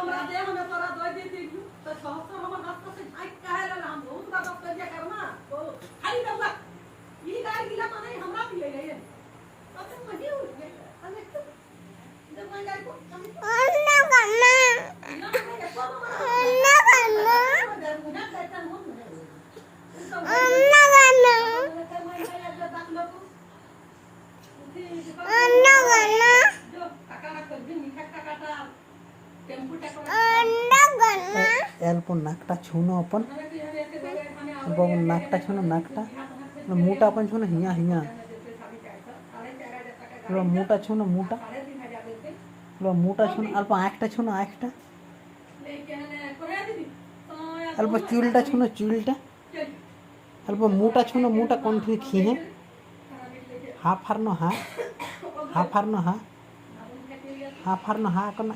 हमरा दे हमें तोरा दे दी थी तो सहस्त्र हमर रास्ता से भाग काहे ला हम बहुत बात कर दिया करना तो खाली दबा ई गाय गिला तो नहीं हमरा भी ले गए तो तुम वही हो गए हमें तो जब मैं गाय को अन्ना करना अन्ना करना अन्ना करना अन्ना करना अन्ना करना এরপর নাকটা ছুনো अपन এরপর নাকটা ছুনো নাকটা মুটা अपन ছুনো হিয়া হিয়া এবার মুটা ছুনো মুটা এবার মুটা ছুনো অল্প আঁখটা ছুনো আঁখটা অল্প চুলটা ছুনো চুলটা অল্প মুটা ছুনো মুটা কণ্ঠে খিহে হা ফারনো হা হা ফারনো হা হা ফারনো হা কোনা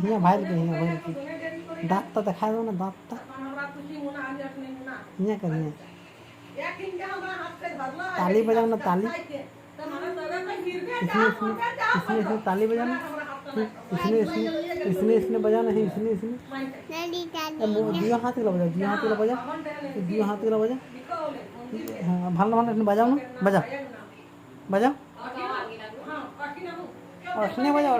হিয়া ভাইল কে হিয়া ভাইল কে দাঁতটা দেখা দাও না দাঁতটা हिया कर हिया ताली बजाओ ना ताली इसने ताली बजाना इसने बजाना है इसने दियो हाथ के बजाओ दियो हाथ के बजा दियो हाथ के बजा हाँ भालो भालो इसने बजाओ ना बजाओ बजाओ और इसने बजाओ